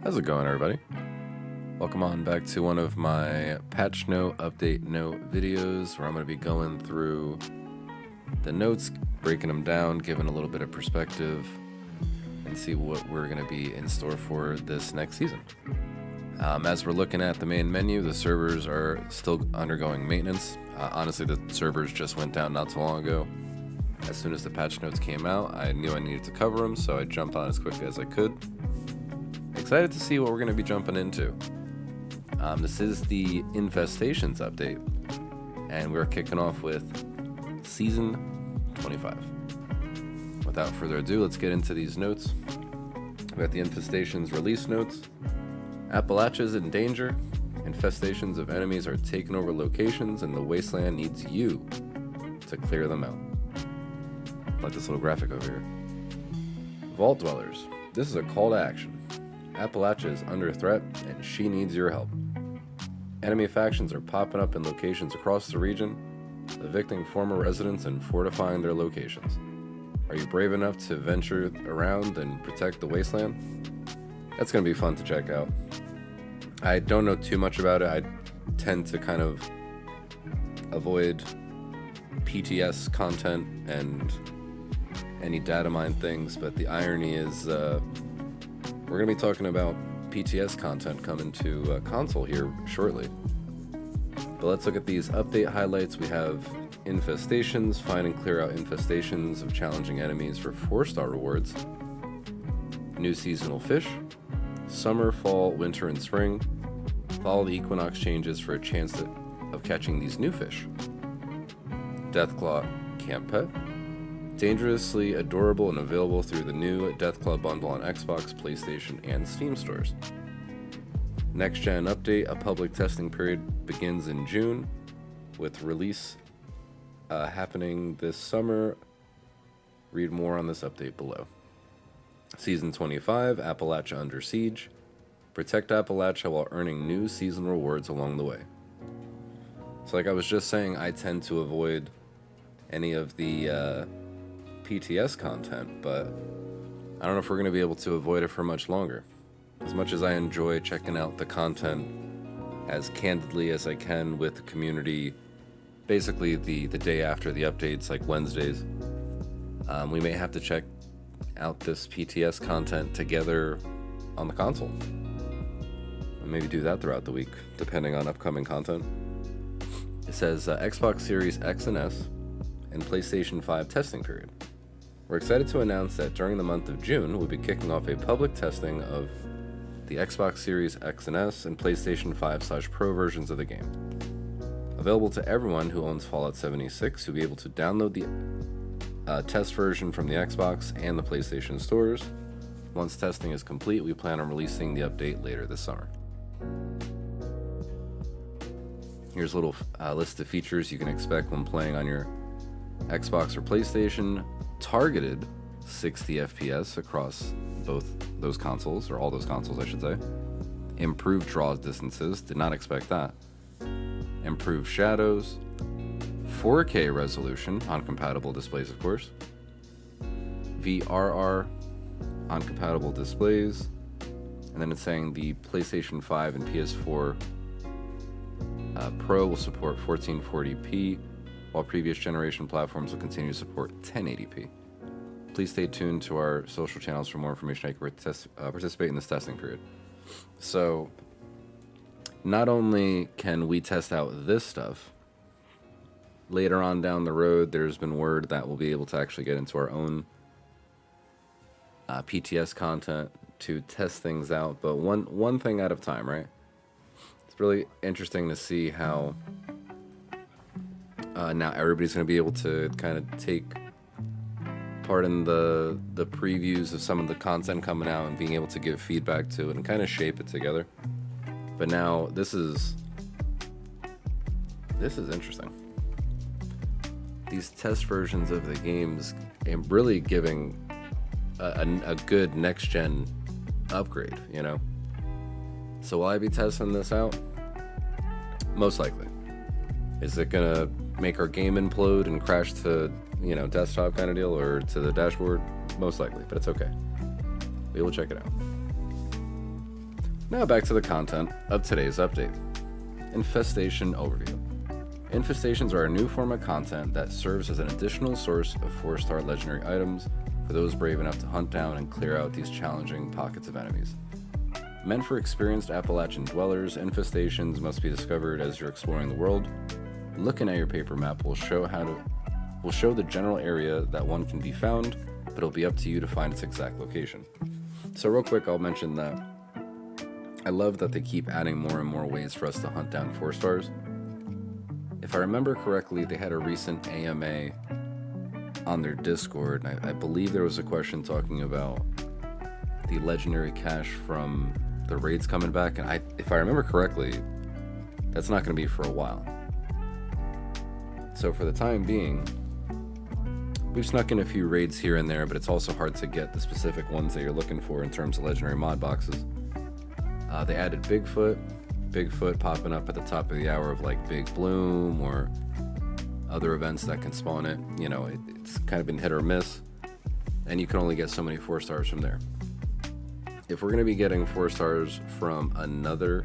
How's it going, everybody? Welcome on back to one of my patch note, update note videos where I'm going to be going through the notes, breaking them down, giving a little bit of perspective, and see what we're going to be in store for this next season. As we're looking at the main menu, the servers are still undergoing maintenance. Honestly, the servers just went down not too long ago. As soon as the patch notes came out, I knew I needed to cover them, so I jumped on as quickly as I could. Excited to see what we're going to be jumping into. This is the Infestations update, and we're kicking off with Season 25. Without further ado, let's get into these notes. We got the Infestations release notes. Appalachia is in danger. Infestations of enemies are taking over locations, and the wasteland needs you to clear them out. Like this little graphic over here. Vault Dwellers, this is a call to action. Appalachia is under threat, and she needs your help. Enemy factions are popping up in locations across the region, evicting former residents and fortifying their locations. Are you brave enough to venture around and protect the wasteland? That's going to be fun to check out. I don't know too much about it. I tend to kind of avoid PTS content and any data mine things, but the irony is we're going to be talking about PTS content coming to console here shortly. But let's look at these update highlights. We have Infestations, find and clear out infestations of challenging enemies for 4-star rewards. New seasonal fish. Summer, fall, winter, and spring. Follow the equinox changes for a chance of catching these new fish. Deathclaw CAMP Pet. Dangerously adorable and available through the new Deathclaw bundle on Xbox, PlayStation, and Steam stores. Next gen update, a public testing period begins in June, with release happening this summer. Read more on this update below. Season 25, Appalachia under siege. Protect Appalachia while earning new season rewards along the way. So like I was just saying, I tend to avoid any of the PTS content, but I don't know if we're going to be able to avoid it for much longer. As much as I enjoy checking out the content as candidly as I can with the community, basically the day after the updates, like Wednesdays, we may have to check out this PTS content together on the console. And maybe do that throughout the week, depending on upcoming content. It says Xbox Series X and S and PlayStation 5 testing period. We're excited to announce that during the month of June, we'll be kicking off a public testing of the Xbox Series X and S and PlayStation 5/Pro versions of the game. Available to everyone who owns Fallout 76, you'll be able to download the test version from the Xbox and the PlayStation stores. Once testing is complete, we plan on releasing the update later this summer. Here's a little list of features you can expect when playing on your Xbox or PlayStation. Targeted 60 FPS across both those consoles, or all those consoles, I should say. Improved draw distances, did not expect that. Improved shadows. 4K resolution on compatible displays, of course. VRR on compatible displays. And then it's saying the PlayStation 5 and PS4 Pro will support 1440p, while previous generation platforms will continue to support 1080p. Please stay tuned to our social channels for more information. I can participate in this testing period. So, not only can we test out this stuff, later on down the road, there's been word that we'll be able to actually get into our own PTS content to test things out, but one thing at a time, right? It's really interesting to see how now everybody's going to be able to kind of take part in the previews of some of the content coming out and being able to give feedback to it and kind of shape it together. But now this is interesting. These test versions of the games and really giving a good next gen upgrade, you know. So will I be testing this out? Most likely. Is it gonna make our game implode and crash to, you know, desktop kind of deal, or to the dashboard? Most likely, but it's okay. We will check it out. Now back to the content of today's update. Infestation Overview. Infestations are a new form of content that serves as an additional source of 4-star legendary items for those brave enough to hunt down and clear out these challenging pockets of enemies. Meant for experienced Appalachian dwellers, infestations must be discovered as you're exploring the world. Looking at your paper map will show the general area that one can be found, but it'll be up to you to find its exact location. So real quick, I'll mention that I love that they keep adding more and more ways for us to hunt down 4-stars. If I remember correctly, they had a recent AMA on their Discord, and I believe there was a question talking about the legendary cache from the raids coming back, and if I remember correctly, that's not going to be for a while. So for the time being, we've snuck in a few raids here and there, but it's also hard to get the specific ones that you're looking for in terms of legendary mod boxes. They added Bigfoot popping up at the top of the hour of like Big Bloom or other events that can spawn it. You know, it's kind of been hit or miss, and you can only get so many 4-stars from there. If we're going to be getting 4-stars from another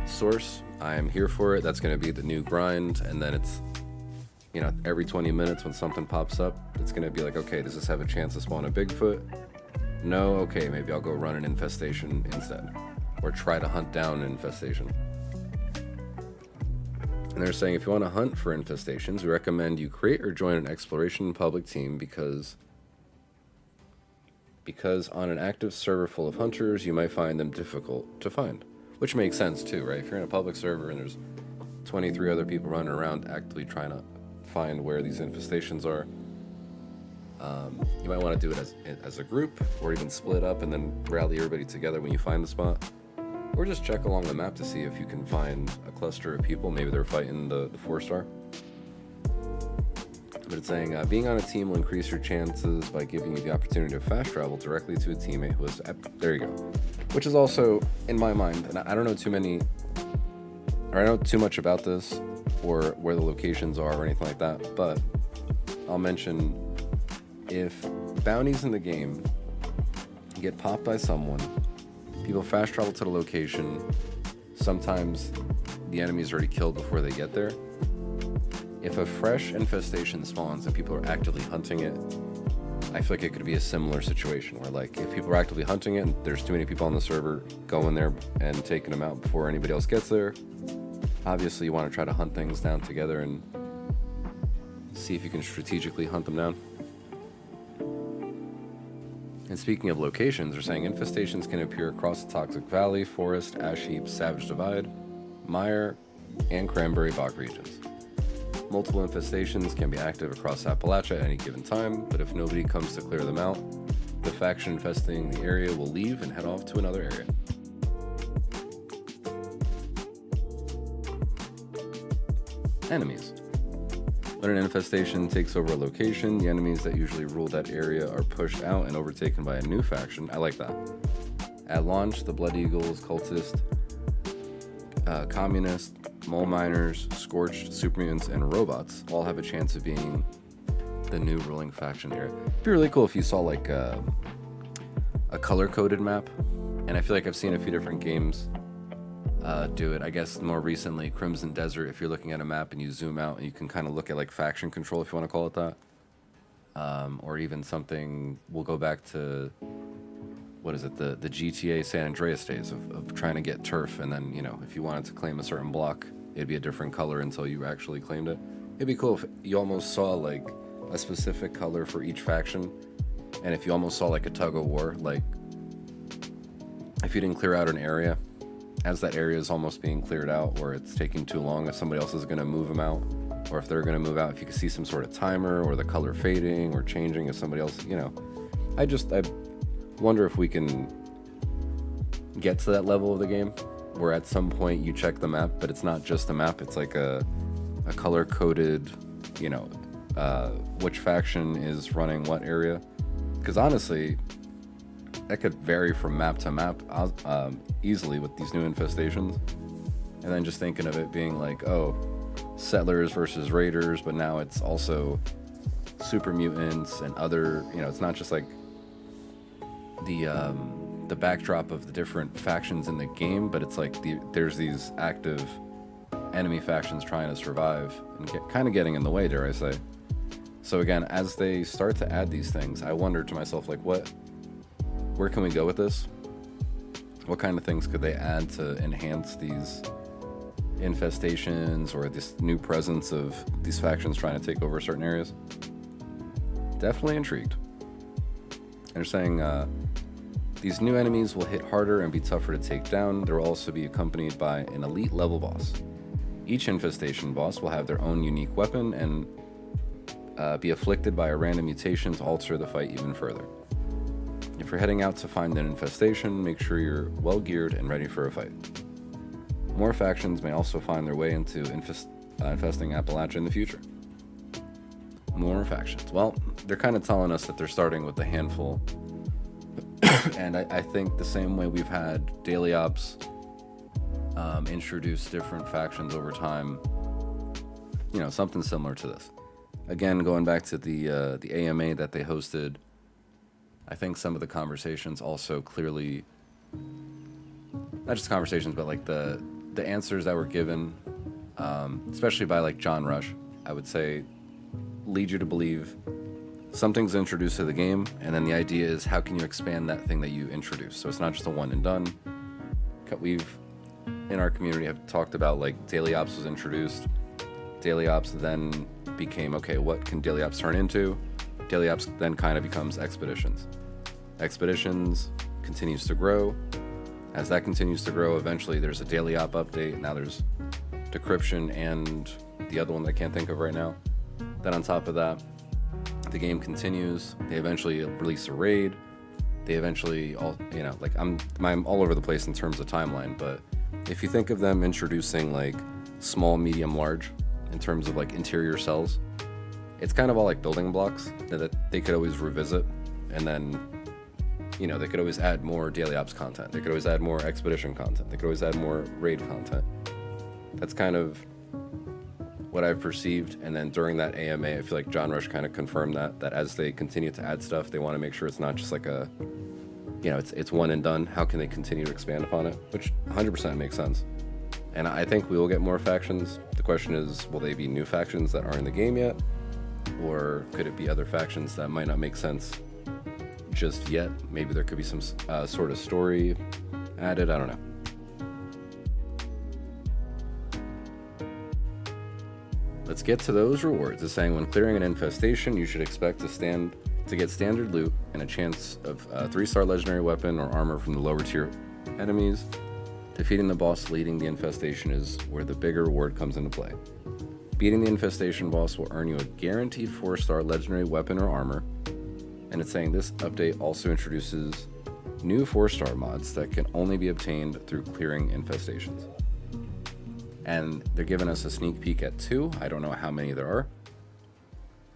source, I am here for it. That's going to be the new grind, and then it's, you know, every 20 minutes when something pops up, it's going to be like, okay, does this have a chance to spawn a Bigfoot? No, okay, maybe I'll go run an infestation instead, or try to hunt down an infestation. And they're saying if you want to hunt for infestations, we recommend you create or join an exploration public team because on an active server full of hunters, you might find them difficult to find. Which makes sense too, right? If you're in a public server and there's 23 other people running around actively trying to find where these infestations are, you might want to do it as a group, or even split up and then rally everybody together when you find the spot. Or just check along the map to see if you can find a cluster of people. Maybe they're fighting the 4-star. But it's saying, being on a team will increase your chances by giving you the opportunity to fast travel directly to a teammate who is... There you go. Which is also, in my mind, and I don't know I don't know too much about this, or where the locations are or anything like that, but I'll mention, if bounties in the game get popped by someone, people fast travel to the location, sometimes the enemy is already killed before they get there. If a fresh infestation spawns and people are actively hunting it, I feel like it could be a similar situation where, like, if people are actively hunting it and there's too many people on the server, going there and taking them out before anybody else gets there. Obviously you want to try to hunt things down together and see if you can strategically hunt them down. And speaking of locations, they're saying infestations can appear across the Toxic Valley, Forest, Ash Heap, Savage Divide, Mire, and Cranberry Bog regions. Multiple infestations can be active across Appalachia at any given time, but if nobody comes to clear them out, the faction infesting the area will leave and head off to another area. Enemies. When an infestation takes over a location, the enemies that usually rule that area are pushed out and overtaken by a new faction. I like that. At launch, the Blood Eagles, Cultist, Communist, Mole Miners, Scorched, Super Mutants, and Robots all have a chance of being the new ruling faction here. It'd be really cool if you saw like a color-coded map, and I feel like I've seen a few different games do it. I guess more recently, Crimson Desert, if you're looking at a map and you zoom out and you can kind of look at like faction control, if you want to call it that. Or even something, we'll go back to, what is it, the GTA San Andreas days of trying to get turf, and then, you know, if you wanted to claim a certain block, it'd be a different color until you actually claimed it. It'd be cool if you almost saw like a specific color for each faction, and if you almost saw like a tug of war, like if you didn't clear out an area, as that area is almost being cleared out, or it's taking too long, if somebody else is going to move them out, or if they're going to move out, if you can see some sort of timer or the color fading or changing if somebody else, you know. I wonder if we can get to that level of the game where at some point you check the map, but it's not just a map, it's like a color coded, you know, which faction is running what area. Because honestly, that could vary from map to map easily with these new infestations. And then just thinking of it being like, oh, settlers versus raiders, but now it's also super mutants and other, you know, it's not just like the the backdrop of the different factions in the game, but it's like there's these active enemy factions trying to survive and kind of getting in the way, dare I say. So again, as they start to add these things, I wonder to myself, like, where can we go with this? What kind of things could they add to enhance these infestations or this new presence of these factions trying to take over certain areas? Definitely intrigued. And they're saying these new enemies will hit harder and be tougher to take down. They will also be accompanied by an elite level boss. Each infestation boss will have their own unique weapon and be afflicted by a random mutation to alter the fight even further. If you're heading out to find an infestation, make sure you're well geared and ready for a fight. More factions may also find their way into infesting Appalachia in the future. More factions. Well, they're kind of telling us that they're starting with a handful. And I think the same way we've had daily ops introduce different factions over time, something similar to this. Again, going back to the AMA that they hosted, I think some of the conversations also clearly, not just conversations, but like the answers that were given, especially by like John Rush, I would say, lead you to believe something's introduced to the game, and then the idea is how can you expand that thing that you introduced. So it's not just a one and done. We've, in our community, have talked about like daily ops was introduced. Daily ops then became, okay, what can daily ops turn into? Daily ops then kind of becomes expeditions. Expeditions continues to grow. As that continues to grow, eventually there's a daily op update. Now there's decryption and the other one that I can't think of right now. Then on top of that, the game continues. They eventually release a raid. They eventually I'm all over the place in terms of timeline, but if you think of them introducing like small, medium, large in terms of like interior cells, it's kind of all like building blocks that they could always revisit, and then they could always add more daily ops content. They could always add more expedition content. They could always add more raid content. That's kind of what I've perceived. And then during that AMA, I feel like John Rush kind of confirmed that as they continue to add stuff, they want to make sure it's not just like it's one and done. How can they continue to expand upon it? Which 100% makes sense. And I think we will get more factions. The question is, will they be new factions that aren't in the game yet? Or could it be other factions that might not make sense just yet? Maybe there could be some sort of story added. I don't know. Let's get to those rewards. It's saying when clearing an infestation, you should expect to get standard loot and a chance of a 3-star legendary weapon or armor from the lower tier enemies. Defeating the boss leading the infestation is where the bigger reward comes into play. Beating the infestation boss will earn you a guaranteed 4-star legendary weapon or armor. And it's saying this update also introduces new 4-star mods that can only be obtained through clearing infestations. And they're giving us a sneak peek at 2. I don't know how many there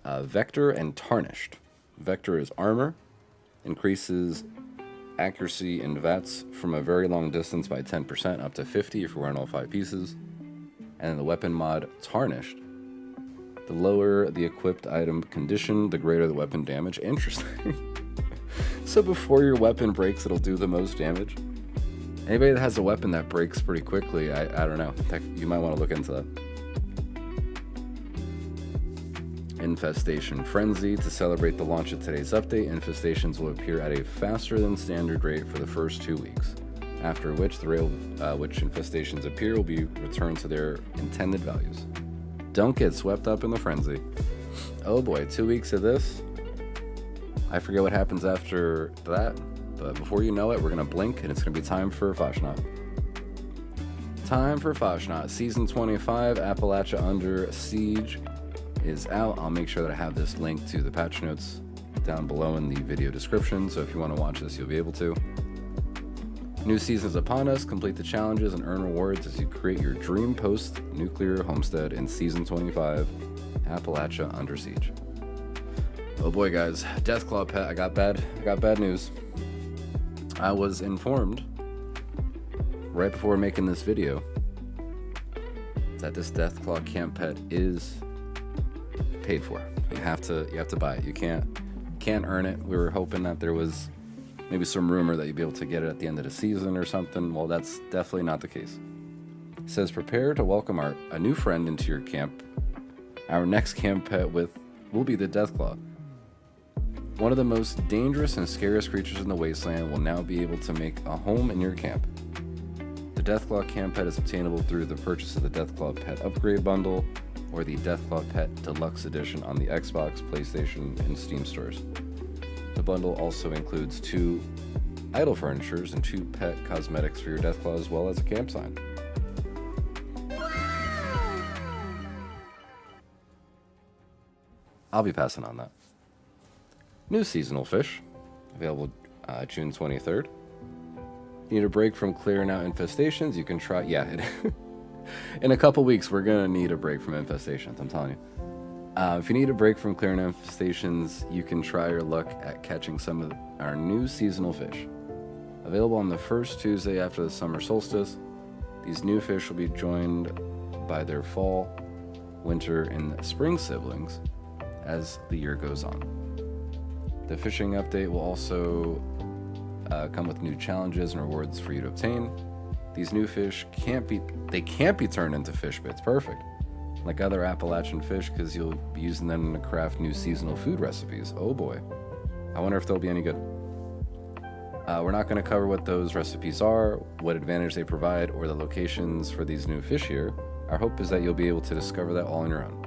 are. Vector and Tarnished. Vector is armor, increases accuracy in VATS from a very long distance by 10% up to 50 if you're wearing all 5 pieces. And then the weapon mod Tarnished. The lower the equipped item condition, the greater the weapon damage. Interesting. So before your weapon breaks, it'll do the most damage. Anybody that has a weapon that breaks pretty quickly, I don't know. You might want to look into that. Infestation Frenzy. To celebrate the launch of today's update, infestations will appear at a faster than standard rate for the first 2 weeks, after which the rate which infestations appear will be returned to their intended values. Don't get swept up in the frenzy. Oh boy, 2 weeks of this. I forget what happens after that, but before you know it, we're going to blink and it's going to be time for Fasnacht. Time for Fasnacht. Season 25, Appalachia Under Siege is out. I'll make sure that I have this link to the patch notes down below in the video description, so if you want to watch this, you'll be able to. New season is upon us. Complete the challenges and earn rewards as you create your dream post-nuclear homestead in Season 25, Appalachia Under Siege. Oh boy, guys. Deathclaw Pet, I got bad news. I was informed right before making this video that this Deathclaw CAMP Pet is paid for. You have to buy it. You can't earn it. We were hoping that there was maybe some rumor that you'd be able to get it at the end of the season or something. Well, that's definitely not the case. It says, prepare to welcome a new friend into your camp. Our next camp pet will be the Deathclaw. One of the most dangerous and scariest creatures in the wasteland will now be able to make a home in your camp. The Deathclaw CAMP Pet is obtainable through the purchase of the Deathclaw Pet Upgrade Bundle or the Deathclaw Pet Deluxe Edition on the Xbox, PlayStation, and Steam stores. The bundle also includes 2 idle furnitures and 2 pet cosmetics for your Deathclaw, as well as a camp sign. I'll be passing on that. New seasonal fish, available June 23rd. Need a break from clearing out infestations? You can try. In a couple weeks, we're gonna need a break from infestations. I'm telling you. If you need a break from clearing out infestations, you can try your luck at catching some of our new seasonal fish. Available on the first Tuesday after the summer solstice, these new fish will be joined by their fall, winter, and spring siblings as the year goes on. The fishing update will also come with new challenges and rewards for you to obtain. These new fish can't be turned into fish bits. Perfect. Like other Appalachian fish, because you'll be using them to craft new seasonal food recipes. Oh boy. I wonder if they'll be any good. We're not going to cover what those recipes are, what advantage they provide, or the locations for these new fish here. Our hope is that you'll be able to discover that all on your own.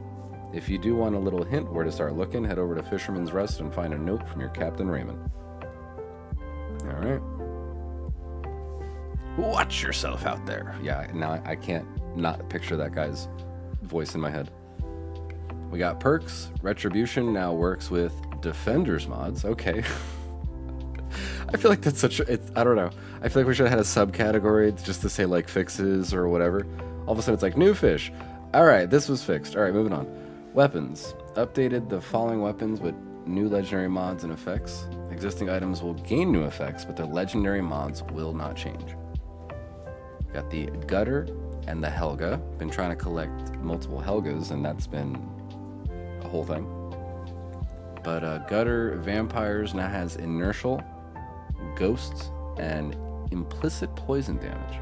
If you do want a little hint where to start looking, head over to Fisherman's Rest and find a note from your Captain Raymond. Alright. Watch yourself out there. Yeah, now I can't not picture that guy's voice in my head. We got perks. Retribution now works with Defenders mods. Okay. I feel like that's I don't know. I feel like we should have had a subcategory just to say like fixes or whatever. All of a sudden it's like new fish. Alright, this was fixed. Alright, moving on. Weapons. Updated the following weapons with new legendary mods and effects. Existing items will gain new effects, but their legendary mods will not change. Got the Gutter and the Helga. Been trying to collect multiple Helgas, and that's been a whole thing. But Gutter Vampires now has inertial, ghosts, and implicit poison damage.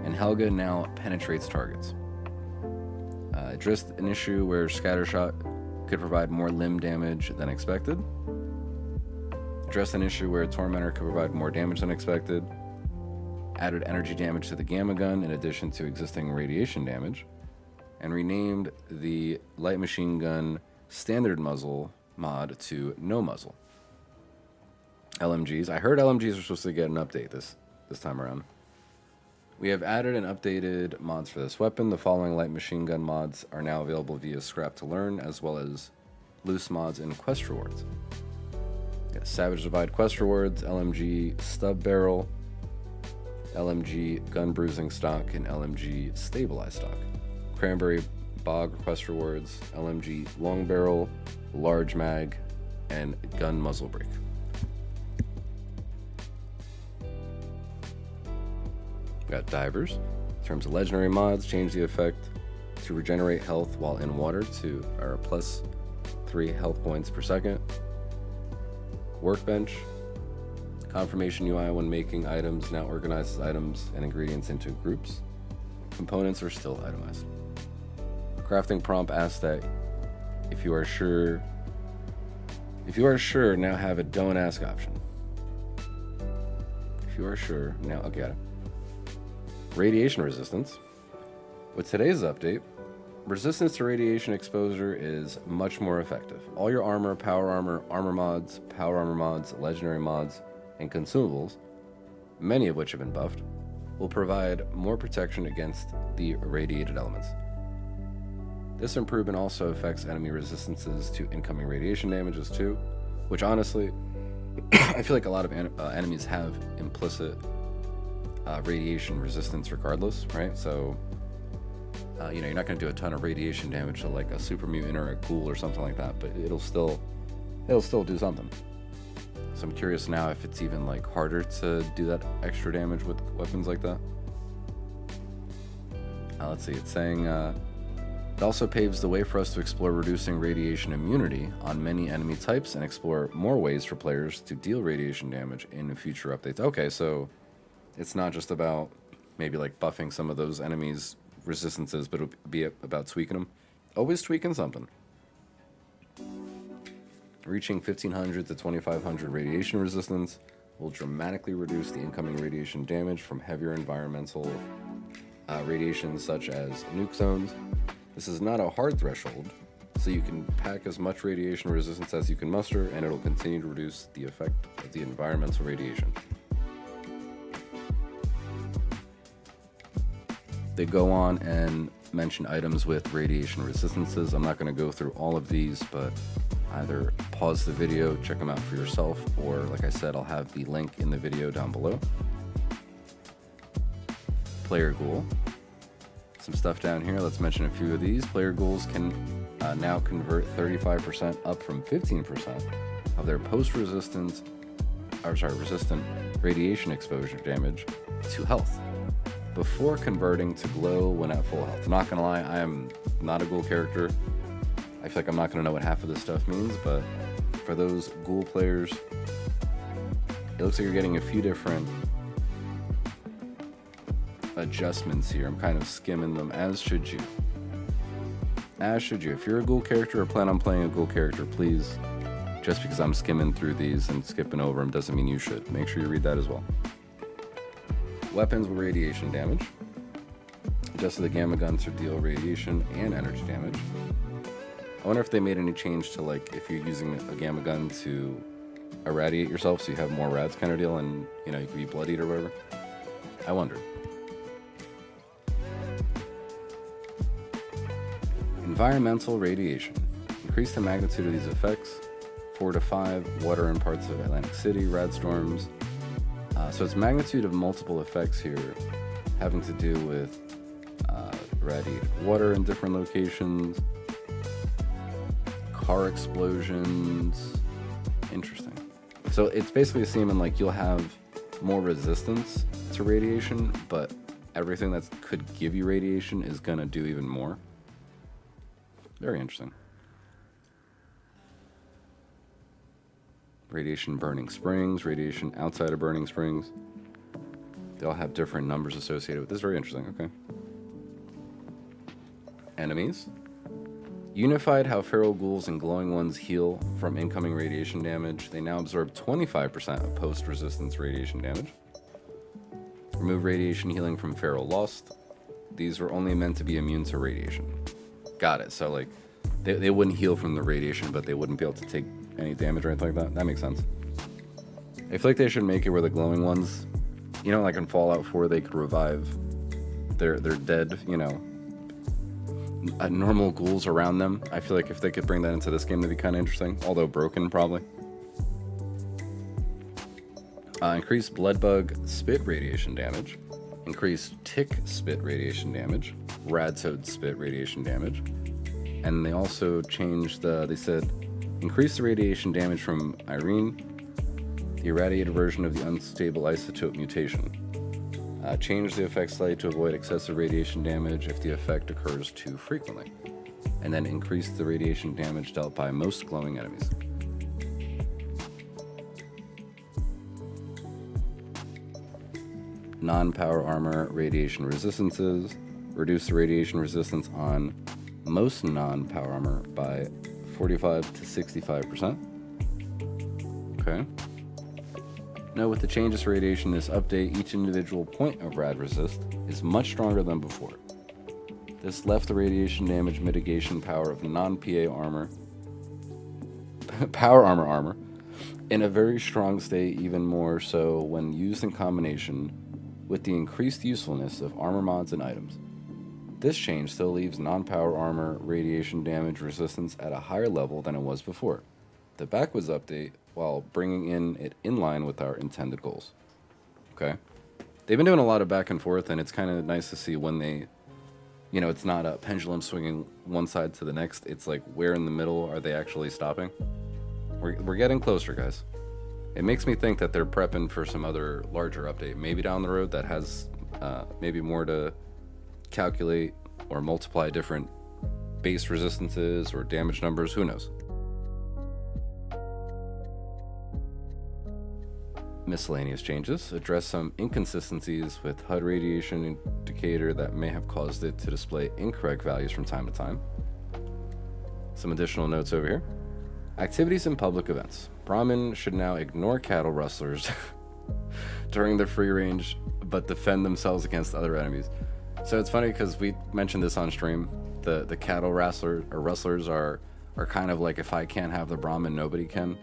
And Helga now penetrates targets. Addressed an issue where Scattershot could provide more limb damage than expected. Addressed an issue where Tormentor could provide more damage than expected. Added energy damage to the Gamma Gun in addition to existing radiation damage. And renamed the Light Machine Gun Standard Muzzle mod to No Muzzle. LMGs. I heard LMGs are supposed to get an update this time around. We have added and updated mods for this weapon. The following light machine gun mods are now available via Scrap to Learn, as well as loose mods and quest rewards. Got Savage Divide quest rewards, LMG Stub Barrel, LMG Gun Bruising Stock, and LMG Stabilize Stock. Cranberry Bog quest rewards, LMG Long Barrel, Large Mag, and Gun Muzzle Brake. Got Divers. In terms of legendary mods, change the effect to regenerate health while in water to plus 3 health points per second. Workbench. Confirmation UI when making items now organizes items and ingredients into groups. Components are still itemized. Crafting prompt asks that if you are sure, now have a don't ask option. If you are sure, now, okay, got it. Radiation resistance. With today's update, resistance to radiation exposure is much more effective. All your armor, power armor mods, legendary mods, and consumables, many of which have been buffed, will provide more protection against the irradiated elements. This improvement also affects enemy resistances to incoming radiation damages too, which honestly, I feel like a lot of enemies have implicit radiation resistance regardless, right? So, you're not going to do a ton of radiation damage to like a super mutant or a ghoul or something like that, but it'll still do something. So I'm curious now if it's even like harder to do that extra damage with weapons like that. Let's see, it's saying It also paves the way for us to explore reducing radiation immunity on many enemy types and explore more ways for players to deal radiation damage in future updates. Okay, so it's not just about maybe like buffing some of those enemies' resistances, but it'll be about tweaking them. Always tweaking something. Reaching 1500 to 2500 radiation resistance will dramatically reduce the incoming radiation damage from heavier environmental radiation such as nuke zones. This is not a hard threshold, so you can pack as much radiation resistance as you can muster, and it'll continue to reduce the effect of the environmental radiation. They go on and mention items with radiation resistances. I'm not going to go through all of these, but either pause the video, check them out for yourself, or like I said, I'll have the link in the video down below. Player ghoul. Some stuff down here. Let's mention a few of these. Player ghouls can now convert 35% up from 15% of their resistant radiation exposure damage to health before converting to glow when at full health. Not gonna lie, I am not a ghoul character. I feel like I'm not gonna know what half of this stuff means, but for those ghoul players, it looks like you're getting a few different adjustments here. I'm kind of skimming them, as should you. As should you. If you're a ghoul character or plan on playing a ghoul character, please, just because I'm skimming through these and skipping over them doesn't mean you should. Make sure you read that as well. Weapons with radiation damage. Adjusted the gamma gun to deal radiation and energy damage. I wonder if they made any change to, like, if you're using a gamma gun to irradiate yourself so you have more rads kind of deal, and, you know, you could be bloodied or whatever. I wonder. Environmental radiation. Increase the magnitude of these effects. 4 to 5, water in parts of Atlantic City, rad storms. So it's magnitude of multiple effects here having to do with irradiated water in different locations, car explosions. Interesting. So it's basically seeming like you'll have more resistance to radiation, but everything that could give you radiation is going to do even more. Very interesting. Radiation burning springs, radiation outside of burning springs. They all have different numbers associated with this. Very interesting. Okay. Enemies. Unified how feral ghouls and glowing ones heal from incoming radiation damage. They now absorb 25% of post-resistance radiation damage. Remove radiation healing from feral lost. These were only meant to be immune to radiation. Got it. So, like, they wouldn't heal from the radiation, but they wouldn't be able to take any damage or anything like that. That makes sense. I feel like they should make it where the glowing ones, you know, like in Fallout 4, they could revive their dead, you know, normal ghouls around them. I feel like if they could bring that into this game, that'd be kind of interesting. Although broken, probably. Increased bloodbug spit radiation damage. Increased tick spit radiation damage. Radtoad spit radiation damage. And they also changed, they said, increase the radiation damage from Irene, the irradiated version of the unstable isotope mutation. Change the effect slightly to avoid excessive radiation damage if the effect occurs too frequently. And then increase the radiation damage dealt by most glowing enemies. Non-power armor radiation resistances. Reduce the radiation resistance on most non-power armor by 45 to 65%. Okay. Now, with the changes to radiation in this update, each individual point of rad resist is much stronger than before. This left the radiation damage mitigation power of non-PA armor, power armor, in a very strong state, even more so when used in combination with the increased usefulness of armor mods and items. This change still leaves non-power armor radiation damage resistance at a higher level than it was before. The backwards update, while bringing it in line with our intended goals. Okay. They've been doing a lot of back and forth, and it's kind of nice to see when they, you know, it's not a pendulum swinging one side to the next. It's like, where in the middle are they actually stopping? We're getting closer, guys. It makes me think that they're prepping for some other larger update, maybe down the road, that has maybe more to calculate or multiply different base resistances or damage numbers, who knows. Miscellaneous changes address some inconsistencies with HUD radiation indicator that may have caused it to display incorrect values from time to time. Some additional notes over here. Activities in public events. Brahmin should now ignore cattle rustlers during the free range, but defend themselves against other enemies. So it's funny because we mentioned this on stream. The cattle rustlers are kind of like, if I can't have the Brahmin, nobody can.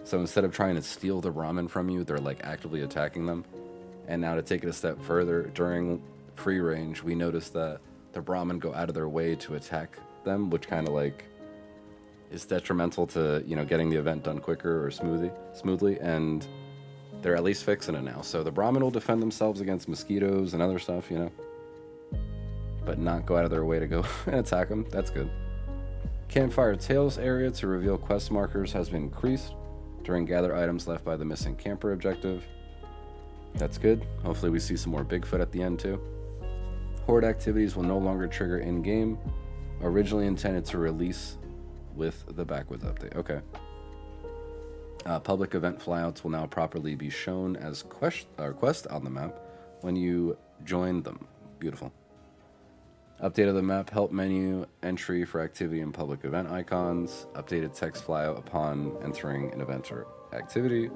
So instead of trying to steal the Brahmin from you, they're like actively attacking them. And now to take it a step further, during free range, we noticed that the Brahmin go out of their way to attack them, which kind of like is detrimental to, you know, getting the event done quicker or smoothly. And they're at least fixing it now. So the Brahmin will defend themselves against mosquitoes and other stuff, you know, but not go out of their way to go and attack them. That's good. Campfire Tales area to reveal quest markers has been increased during gather items left by the missing camper objective. That's good. Hopefully we see some more Bigfoot at the end too. Horde activities will no longer trigger in-game. Originally intended to release with the Backwoods update. Okay. Public event flyouts will now properly be shown as quest on the map when you join them. Beautiful. Update of the map help menu entry for activity and public event icons. Updated text flyout upon entering an event or activity.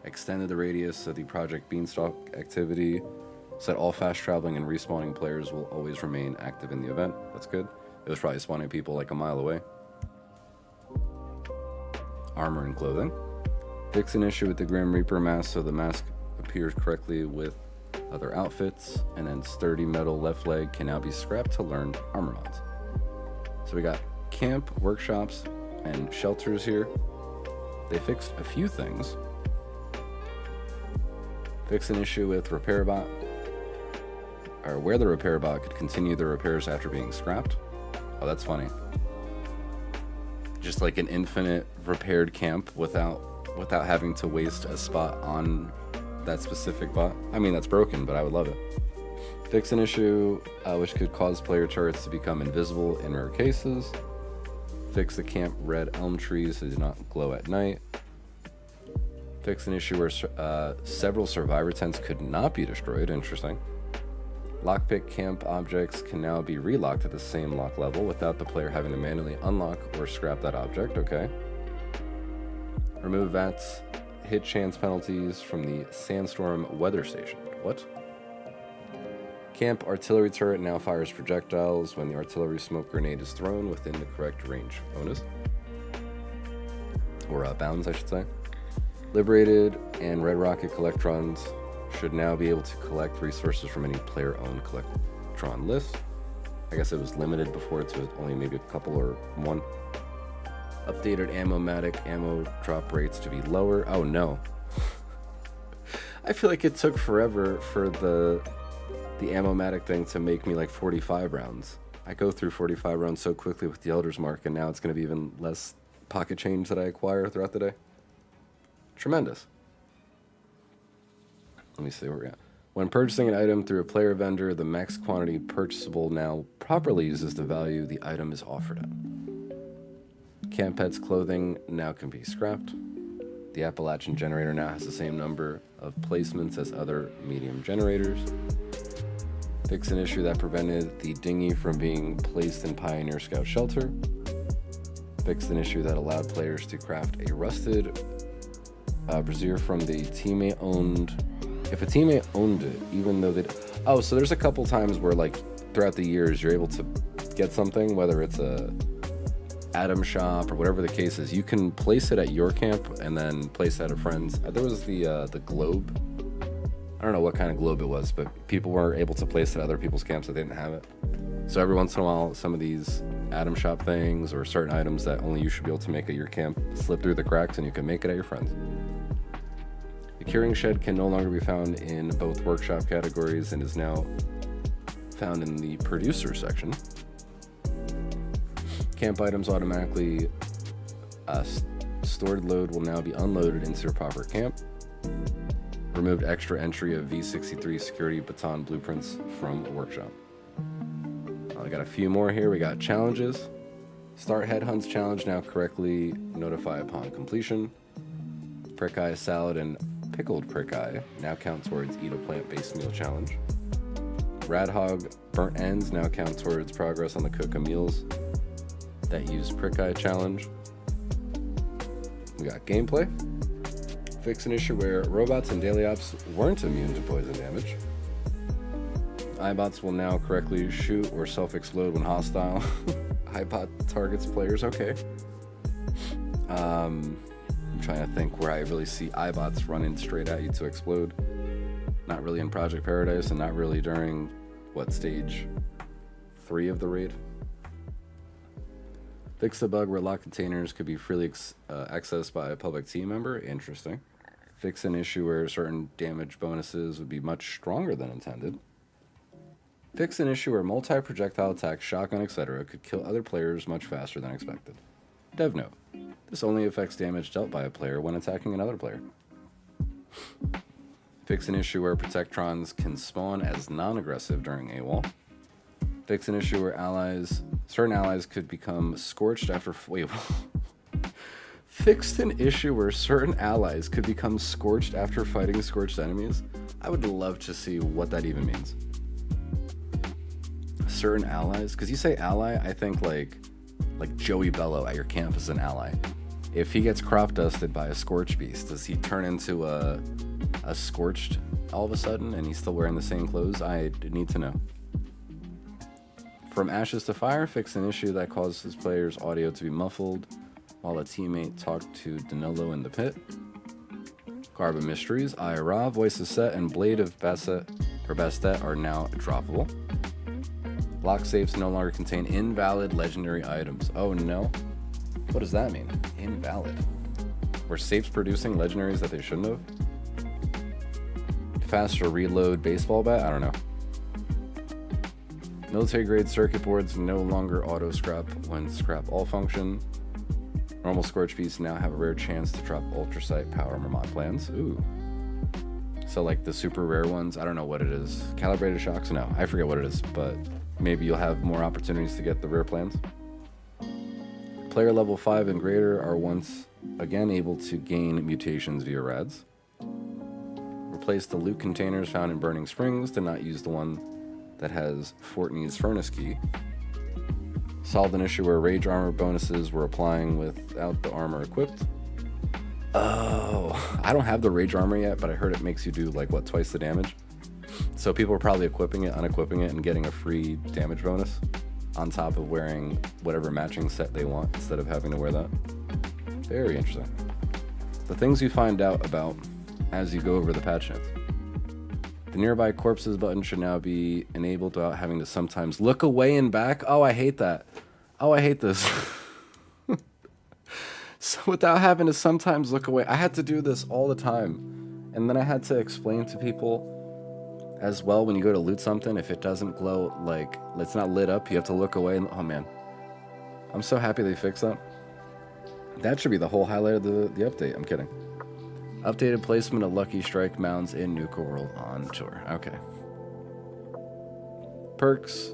Extended the radius of the Project Beanstalk activity so that all fast traveling and respawning players will always remain active in the event. That's good. It was probably spawning people like a mile away. Armor and clothing. Fix an issue with the Grim Reaper mask so the mask appears correctly with other outfits, and then sturdy metal left leg can now be scrapped to learn armor mods. So we got camp, workshops, and shelters here. They fixed a few things. Fix an issue with repair bot, or where the repair bot could continue the repairs after being scrapped. Oh, that's funny. Just like an infinite repaired camp without having to waste a spot on that specific bot. I mean, that's broken, but I would love it. Fix an issue which could cause player turrets to become invisible in rare cases. Fix the camp red elm trees so they do not glow at night. Fix an issue where several survivor tents could not be destroyed. Interesting. Lockpick camp objects can now be relocked at the same lock level without the player having to manually unlock or scrap that object. Okay. Remove VATS hit chance penalties from the Sandstorm weather station. What? Camp artillery turret now fires projectiles when the artillery smoke grenade is thrown within the correct range bonus. Or bounds, I should say. Liberated and Red Rocket Collectrons should now be able to collect resources from any player-owned Collectron list. I guess it was limited before to only maybe a couple or one. Updated Ammo-matic ammo drop rates to be lower. Oh no. I feel like it took forever for the Ammo-matic thing to make me like 45 rounds. I go through 45 rounds so quickly with the Elder's Mark, and now it's going to be even less pocket change that I acquire throughout the day. Tremendous. Let me see where we're at. When purchasing an item through a player vendor, the max quantity purchasable now properly uses the value the item is offered at. Camp Pet's clothing now can be scrapped. The Appalachian generator now has the same number of placements as other medium generators. Fix an issue that prevented the dinghy from being placed in Pioneer Scout Shelter. Fixed an issue that allowed players to craft a rusted brazier from the teammate owned. If a teammate owned it, even though they... Oh, so there's a couple times where, like, throughout the years, you're able to get something, whether it's a Atom Shop or whatever the case is. You can place it at your camp and then place it at a friend's. There was the globe. I don't know what kind of globe it was, but people were able to place it at other people's camps that didn't have it. So every once in a while, some of these Atom Shop things or certain items that only you should be able to make at your camp slip through the cracks and you can make it at your friend's. The curing shed can no longer be found in both workshop categories and is now found in the producer section. Camp items automatically stored load will now be unloaded into a proper camp. Removed extra entry of V63 security baton blueprints from workshop. Oh We got a few more here. We got challenges. Start headhunts challenge, now correctly notify upon completion. Prick eye salad and pickled prick eye now count towards eat a plant-based meal challenge. Rad hog burnt ends now count towards progress on the cook of meals that use prick eye challenge. We got gameplay. Fix an issue where robots and daily ops weren't immune to poison damage. iBots will now correctly shoot or self-explode when hostile. iBot targets players, okay. I'm trying to think where I really see iBots running straight at you to explode. Not really in Project Paradise, and not really during, what, stage 3 of the raid. Fix the bug where locked containers could be freely accessed by a public team member. Interesting. Fix an issue where certain damage bonuses would be much stronger than intended. Fix an issue where multi-projectile attacks, shotgun, etc. could kill other players much faster than expected. Dev note. This only affects damage dealt by a player when attacking another player. Fix an issue where protectrons can spawn as non-aggressive during AWOL. Fix an issue where certain allies could become scorched after... Fixed an issue where certain allies could become scorched after fighting scorched enemies. I would love to see what that even means. Certain allies? Because you say ally, I think like Joey Bello at your camp is an ally. If he gets crop dusted by a scorched beast, does he turn into a scorched all of a sudden and he's still wearing the same clothes? I need to know. From ashes to fire, fix an issue that causes players' audio to be muffled while a teammate talked to Danilo in the pit. Carbon Mysteries, Ira, Voice of Set, and Blade of Bastet are now droppable. Lock safes no longer contain invalid legendary items. Oh no. What does that mean? Invalid. Were safes producing legendaries that they shouldn't have? Faster reload baseball bat? I don't know. Military grade circuit boards no longer auto scrap when scrap all function. Normal scorch beasts now have a rare chance to drop ultrasight power armor mod plans. Ooh. So like the super rare ones, I don't know what it is. Calibrated shocks? No, I forget what it is, but maybe you'll have more opportunities to get the rare plans. Player level 5 and greater are once again able to gain mutations via rads. Replace the loot containers found in Burning Springs to not use the one that has Fortney's Furnace Key. Solved an issue where rage armor bonuses were applying without the armor equipped. Oh, I don't have the rage armor yet, but I heard it makes you do like, what, twice the damage? So people are probably equipping it, unequipping it, and getting a free damage bonus on top of wearing whatever matching set they want instead of having to wear that. Very interesting. The things you find out about as you go over the patch notes. The nearby corpses button should now be enabled without having to sometimes look away and back. Oh, I hate that. Oh, I hate this. So without having to sometimes look away, I had to do this all the time. And then I had to explain to people as well, when you go to loot something, if it doesn't glow, like, it's not lit up, you have to look away. And, oh man, I'm so happy they fixed that. That should be the whole highlight of the update. I'm kidding. Updated placement of Lucky Strike mounds in Nuka World on tour. Okay. Perks.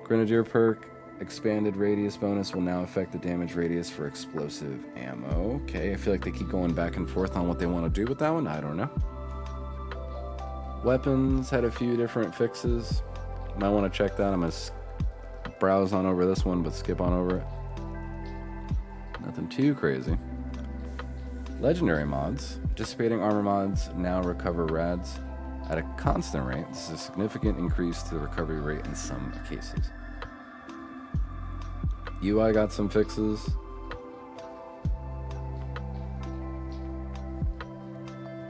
Grenadier perk. Expanded radius bonus will now affect the damage radius for explosive ammo. Okay, I feel like they keep going back and forth on what they want to do with that one. I don't know. Weapons had a few different fixes. Might want to check that. I'm going to browse on over this one, but skip on over it. Nothing too crazy. Legendary mods. Dissipating armor mods now recover rads at a constant rate. This is a significant increase to the recovery rate in some cases. UI got some fixes.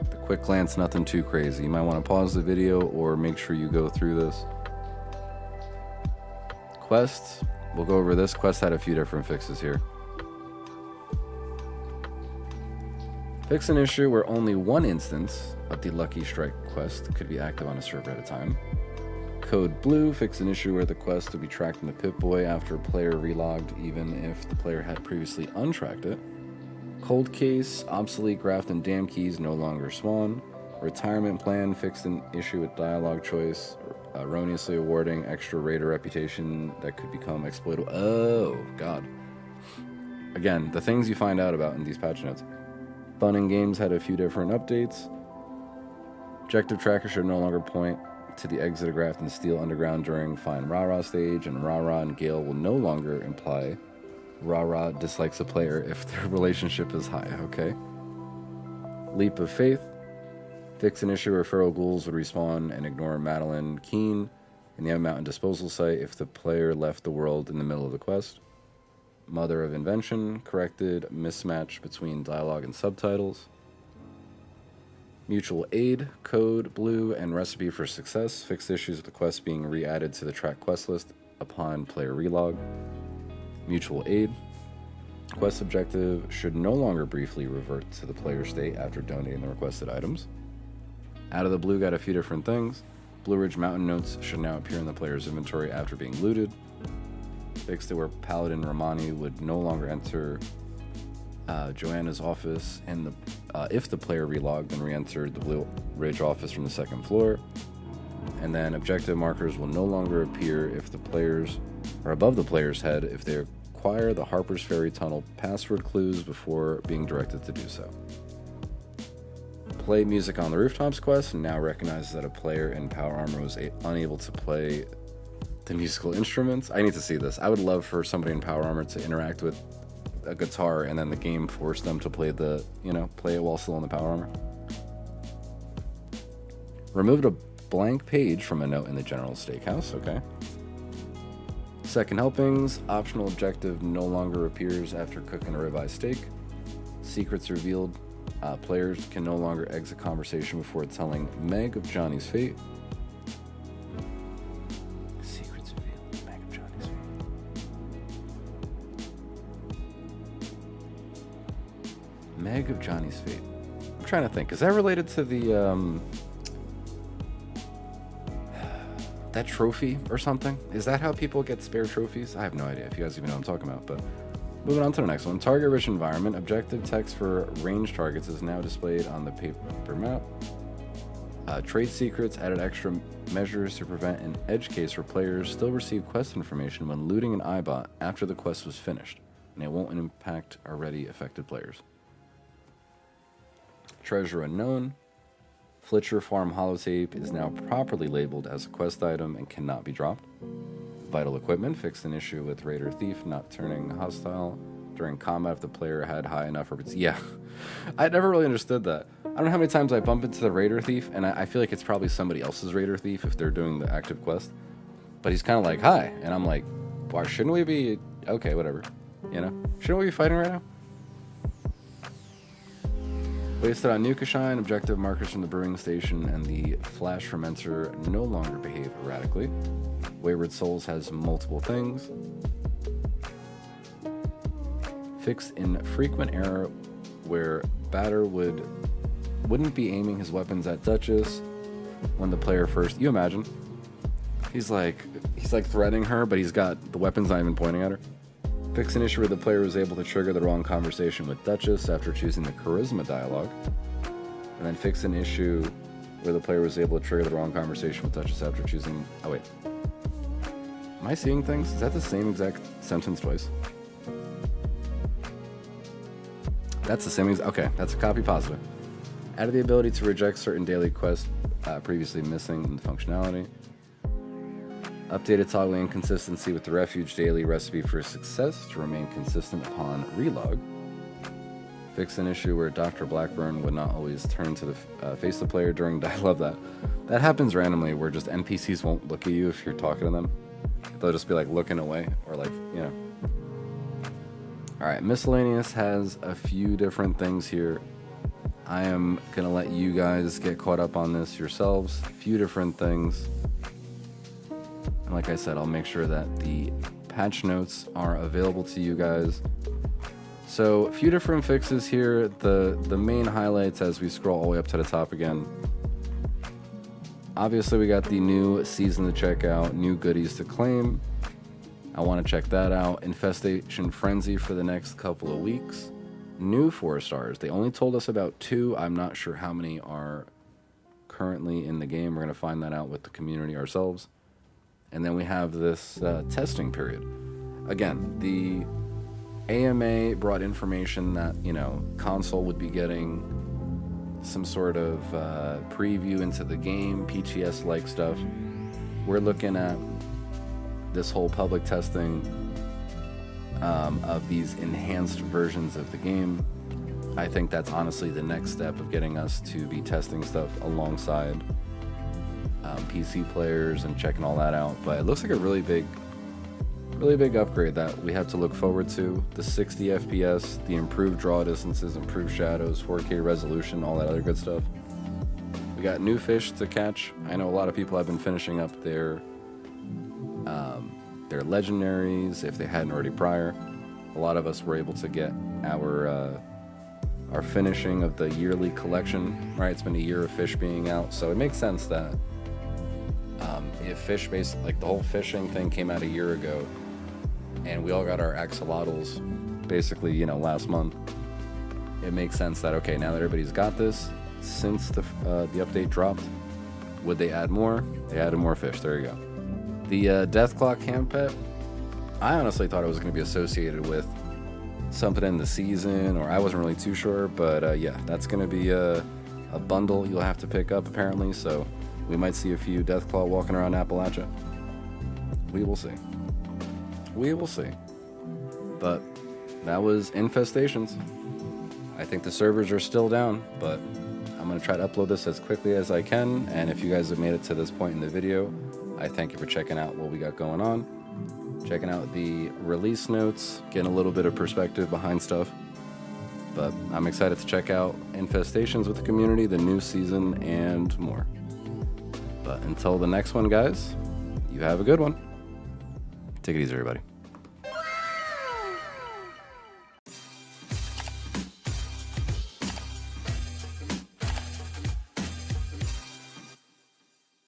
The quick glance, nothing too crazy. You might want to pause the video or make sure you go through this. Quests. We'll go over this. Quest had a few different fixes here. Fix an issue where only one instance of the Lucky Strike quest could be active on a server at a time. Code Blue, fix an issue where the quest will be tracked in the Pip-Boy after a player relogged, even if the player had previously untracked it. Cold Case, obsolete graft and dam keys no longer spawn. Retirement plan, fixed an issue with dialogue choice. erroneously awarding extra raider reputation that could become exploitable. Oh, God. Again, the things you find out about in these patch notes. Fun and Games had a few different updates. Objective tracker should no longer point to the exit of Graft and Steel Underground during Find Rah-Rah stage, and Rah-Rah and Gale will no longer imply Rah-Rah dislikes a player if their relationship is high. Okay. Leap of Faith. Fix an issue where feral ghouls would respawn and ignore Madeline Keene in the Mountain disposal site if the player left the world in the middle of the quest. Mother of Invention corrected mismatch between dialogue and subtitles. Mutual Aid, Code Blue, and Recipe for Success fixed issues with the quest being re-added to the track quest list upon player relog. Mutual Aid. Quest objective should no longer briefly revert to the player state after donating the requested items. Out of the Blue got a few different things. Blue Ridge Mountain notes should now appear in the player's inventory after being looted. Fixed it where Paladin Romani would no longer enter Joanna's office and if the player relogged and re-entered the Blue Ridge office from the second floor. And then objective markers will no longer appear if the players are above the player's head if they acquire the Harper's Ferry Tunnel password clues before being directed to do so. Play Music on the Rooftops quest now recognizes that a player in Power Armor was unable to play the musical instruments. I need to see this. I would love for somebody in Power Armor to interact with a guitar and then the game forced them to play play it while still in the Power Armor. Removed a blank page from a note in the General Steakhouse. Okay. Second helpings. Optional objective no longer appears after cooking a ribeye steak. Secrets revealed. Players can no longer exit conversation before telling Meg of Johnny's fate. Secrets revealed. Meg of Johnny's fate. Meg of Johnny's fate. I'm trying to think. Is that related to the that trophy or something? Is that how people get spare trophies? I have no idea if you guys even know what I'm talking about, but moving on to the next one. Target-rich environment. Objective text for range targets is now displayed on the paper map. Trade secrets added extra measures to prevent an edge case where players still receive quest information when looting an iBot after the quest was finished, and it won't impact already affected players. Treasure unknown. Flitcher Farm holotape is now properly labeled as a quest item and cannot be dropped. Vital equipment fixed an issue with Raider Thief not turning hostile during combat if the player had high enough reputation. Yeah, I never really understood that. I don't know how many times I bump into the Raider Thief, and I feel like it's probably somebody else's Raider Thief if they're doing the active quest. But he's kind of like, hi, and I'm like, why shouldn't we be, okay, whatever, Shouldn't we be fighting right now? Wasted on Nukashine, objective markers from the brewing station and the flash fermenter no longer behave erratically. Wayward Souls has multiple things. Fixed infrequent error where batter wouldn't be aiming his weapons at Duchess when the player first. You imagine? He's like threatening her, but he's got the weapons not even pointing at her. Fix an issue where the player was able to trigger the wrong conversation with Duchess after choosing the charisma dialogue. And then fix an issue where the player was able to trigger the wrong conversation with Duchess after choosing... Oh, wait. Am I seeing things? Is that the same exact sentence twice? That's the same exact... Okay, that's a copy positive. Added the ability to reject certain daily quests previously missing in the functionality. Updated toggle inconsistency with the Refuge Daily Recipe for Success to remain consistent upon relog. Fix an issue where Dr. Blackburn would not always turn to the face the player during... I love that. That happens randomly where just NPCs won't look at you if you're talking to them. They'll just be like looking away or like, Alright, Miscellaneous has a few different things here. I am going to let you guys get caught up on this yourselves. A few different things. And like I said, I'll make sure that the patch notes are available to you guys. So a few different fixes here. The main highlights as we scroll all the way up to the top again. Obviously, we got the new season to check out, new goodies to claim. I want to check that out. Infestation Frenzy for the next couple of weeks. New 4 stars. They only told us about 2. I'm not sure how many are currently in the game. We're going to find that out with the community ourselves. And then we have this testing period. Again, the AMA brought information that, you know, console would be getting some sort of preview into the game, PTS-like stuff. We're looking at this whole public testing of these enhanced versions of the game. I think that's honestly the next step of getting us to be testing stuff alongside PC players and checking all that out. But it looks like a really big upgrade that we have to look forward to. The 60 FPS, the improved draw distances, improved shadows, 4K resolution, all that other good stuff. We got new fish to catch. I know a lot of people have been finishing up their legendaries if they hadn't already prior. A lot of us were able to get our finishing of the yearly collection, right? It's been a year of fish being out, so it makes sense that if fish base, like the whole fishing thing came out a year ago, and we all got our axolotls basically, you know, last month, it makes sense that, okay, now that everybody's got this, since the update dropped, would they add more? They added more fish. There you go. The Deathclaw CAMP Pet, I honestly thought it was going to be associated with something in the season, or I wasn't really too sure, but yeah, that's going to be a bundle you'll have to pick up apparently, so we might see a few Deathclaw walking around Appalachia. We will see. We will see. But that was Infestations. I think the servers are still down, but I'm going to try to upload this as quickly as I can, and if you guys have made it to this point in the video, I thank you for checking out what we got going on, checking out the release notes, getting a little bit of perspective behind stuff. But I'm excited to check out Infestations with the community, the new season, and more. But until the next one, guys, you have a good one. Take it easy, everybody.